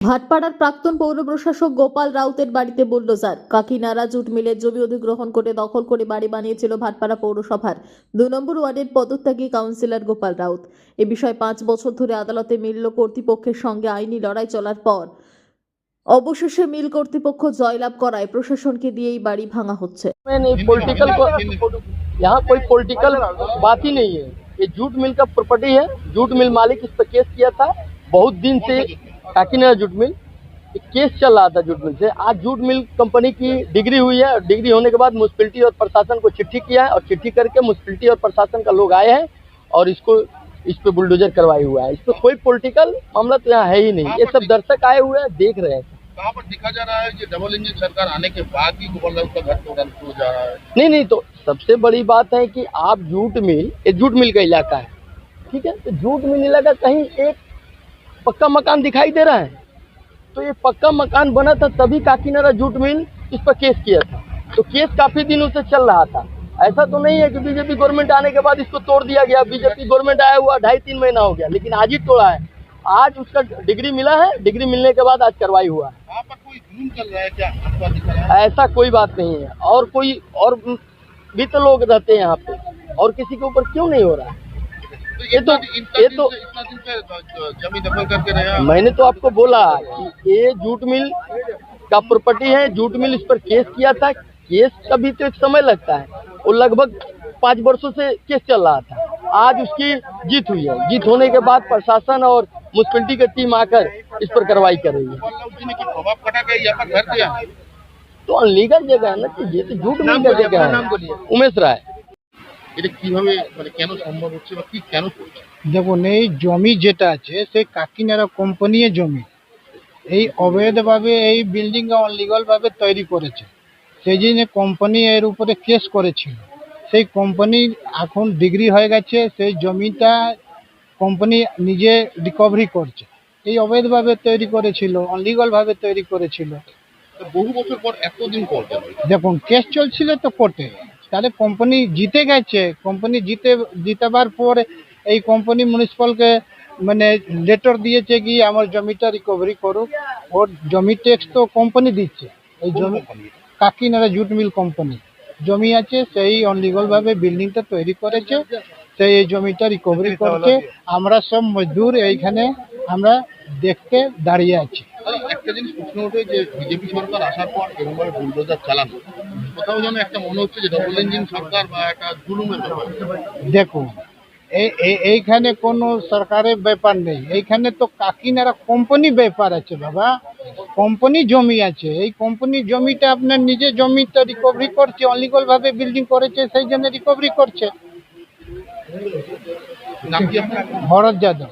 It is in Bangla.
ভাটপাড়ার প্রাক্তন পৌর প্রশাসক গোপাল রাউতের বাড়িতে বুলডোজার। কাকিনাড়া জুট মিলের জমি অধিগ্রহণ করে দখল করে বাড়ি বানিয়েছিল ভাটপাড়া পৌরসভার 2 নম্বর ওয়ার্ডের পদত্যাগী কাউন্সিলর গোপাল রাউত। এ বিষয়ে 5 বছর ধরে আদালতে মিল কর্তৃপক্ষের সঙ্গে আইনি লড়াই চলার পর অবশেষে মিল কর্তৃপক্ষ জয়লাভ করায় প্রশাসনকে দিয়েই বাড়ি ভাঙা হচ্ছে। यहाँ कोई पॉलिटिकल बात ही नहीं है। ये जूट मिल का प्रॉपर्टी है। जूट मिल मालिक इस पर केस किया था बहुत दिन से। काकीनाडा जूट मिल केस चल रहा था जूट मिल से। आज जूट मिल कंपनी की डिग्री हुई है और डिग्री होने के बाद म्युनिसिपैलिटी और प्रशासन को चिट्ठी किया है और चिट्ठी करके म्युनिसिपैलिटी और प्रशासन का लोग आए हैं और इस पे बुलडोजर करवाए हुआ है। इस पर कोई पॉलिटिकल मामला तो यहाँ है ही नहीं। ये सब दर्शक आए हुए हैं, देख रहे हैं। कहाँ पर दिखा जा रहा है कि डबल इंजन सरकार आने के बाद ही गोपाल राउत का घर तोड़ा जा रहा है। नहीं, तो सबसे बड़ी बात है कि आप जूट मिल, ये जूट मिल का इलाका है, ठीक है। तो जूट मिल इलाका कहीं एक पक्का मकान दिखाई दे रहा है, तो ये पक्का मकान बना था तभी काकीनाडा जूट मिल इस पर केस किया था। तो केस काफी दिनों से चल रहा था। ऐसा तो नहीं है कि बीजेपी गवर्नमेंट आने के बाद इसको तोड़ दिया गया। बीजेपी गवर्नमेंट आया हुआ 2.5-3 महीना हो गया, लेकिन आज ही तोड़ा है। आज उसका डिग्री मिला है, डिग्री मिलने के बाद आज कार्रवाई हुआ है। वहाँ पर कोई जुलूम चल रहा है क्या? अफवाह दिखा रहा है? ऐसा कोई बात नहीं है। और भी तो लोग रहते हैं यहाँ पे, और किसी के ऊपर क्यों नहीं हो रहा है? तो इतना दिन से जमीन दखल करके रहे हैं। मैंने तो आपको बोला कि ये जूट मिल का प्रॉपर्टी है। जूट मिल इस पर केस किया था। केस का भी तो एक समय लगता है। वो लगभग 5 वर्षों से केस चल रहा था। आज उसकी जीत हुई है। जीत होने के बाद प्रशासन और म्युनिसिपैलिटी की टीम आकर इस पर कार्रवाई कर रही है। गोपाल राउत जी ने कुछ प्रभाव कटा के यहाँ पर घर दिया है? तो अनलीगल जगह है ना, तो ये तो जूट मिल का जगह है। उमेश राय। এটা কিভাবে মানে কেন সম্ভব হচ্ছে বা কি কেন করছে? দেখুন, এই জমি যেটা আছে সে কাকিনাড়া কোম্পানির জমি। এই অবৈধভাবে এই বিল্ডিং অনলিগাল ভাবে তৈরি করেছে। সেই জন্য কোম্পানি এর উপরে কেস করেছিল। সেই কোম্পানি এখন ডিগ্রি হয়ে গেছে, সেই জমিটা কোম্পানি নিজে রিকভারি করছে। এই অবৈধভাবে তৈরি করেছিল, অনলিগাল ভাবে তৈরি করেছিল। তো বহু বছর পর এতদিন পর কেন? দেখুন, কেস চলছিল তো কোর্টে, তাহলে কোম্পানি জিতে গেছে। কোম্পানি জিতাবার পর এই কোম্পানি মিউনিসিপালকে মানে লেটার দিয়েছে কি আমার জমিটা রিকভারি করুক। ওর জমি ট্যাক্স তো কোম্পানি দিচ্ছে। এই জমি কাকিনাড়া জুট মিল কোম্পানি জমি আছে, সেই অনলিগাল ভাবে বিল্ডিংটা তৈরি করেছে। সেই এই জমিটা রিকভারি করছে। আমরা সব মজদুর এইখানে আমরা দেখতে দাঁড়িয়ে আছি। একটা জিনিস প্রশ্ন ওঠে যে বিজেপি সরকার আসার পর এরকমভাবে বুলডোজার চালানো, কোথাও যেন একটা মনে হচ্ছে যে ডবল ইঞ্জিন সরকার বা একটা জুলুমের ব্যাপার। দেখুন, এইখানে কোনো সরকারের ব্যাপার নেই। এইখানে তো কাকিনাড়া কোম্পানি ব্যাপার আছে বাবা। কোম্পানি জমি আছে। এই কোম্পানি জমিটা আপনার নিজের জমিটা রিকভারি করছে। অনলিগাল ভাবে বিল্ডিং করেছে, সেই জন্য রিকভারি করছে। নাম কি আপনার? ভরত যাদব।